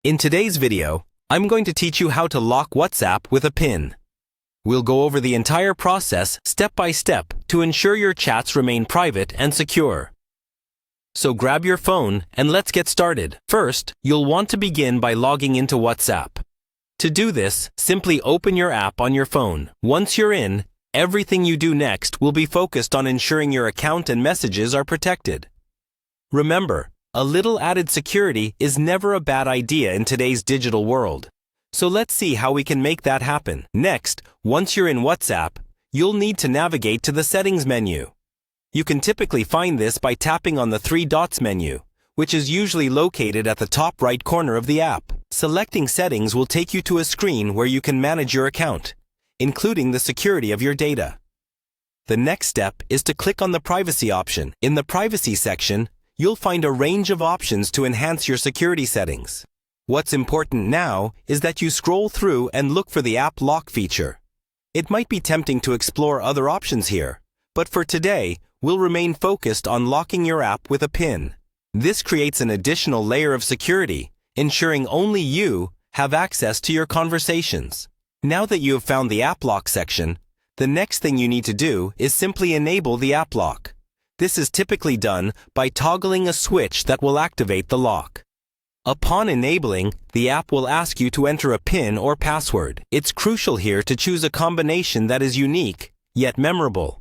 In today's video, I'm going to teach you how to lock WhatsApp with a PIN. We'll go over the entire process step by step to ensure your chats remain private and secure. So grab your phone and let's get started. First, you'll want to begin by logging into WhatsApp. To do this, simply open your app on your phone. Once you're in, everything you do next will be focused on ensuring your account and messages are protected. Remember, a little added security is never a bad idea in today's digital world. So let's see how we can make that happen. Next, once you're in WhatsApp, you'll need to navigate to the Settings menu. You can typically find this by tapping on the three dots menu, which is usually located at the top right corner of the app. Selecting Settings will take you to a screen where you can manage your account, including the security of your data. The next step is to click on the Privacy option. In the Privacy section, you'll find a range of options to enhance your security settings. What's important now is that you scroll through and look for the app lock feature. It might be tempting to explore other options here, but for today, we'll remain focused on locking your app with a PIN. This creates an additional layer of security, ensuring only you have access to your conversations. Now that you have found the app lock section, the next thing you need to do is simply enable the app lock. This is typically done by toggling a switch that will activate the lock. Upon enabling, the app will ask you to enter a PIN or password. It's crucial here to choose a combination that is unique, yet memorable.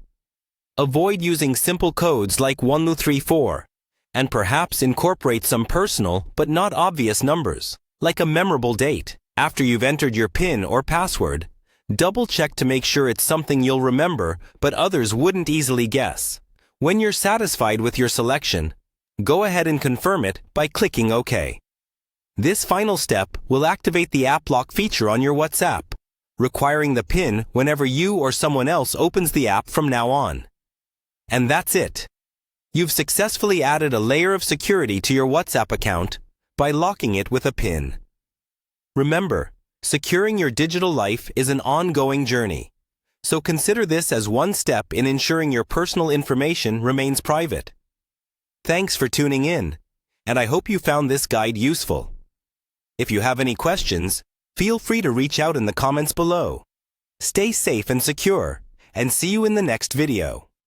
Avoid using simple codes like 1234, and perhaps incorporate some personal but not obvious numbers, like a memorable date. After you've entered your PIN or password, double-check to make sure it's something you'll remember but others wouldn't easily guess. When you're satisfied with your selection, go ahead and confirm it by clicking OK. This final step will activate the app lock feature on your WhatsApp, requiring the PIN whenever you or someone else opens the app from now on. And that's it. You've successfully added a layer of security to your WhatsApp account by locking it with a PIN. Remember, securing your digital life is an ongoing journey. So consider this as one step in ensuring your personal information remains private. Thanks for tuning in, and I hope you found this guide useful. If you have any questions, feel free to reach out in the comments below. Stay safe and secure, and see you in the next video.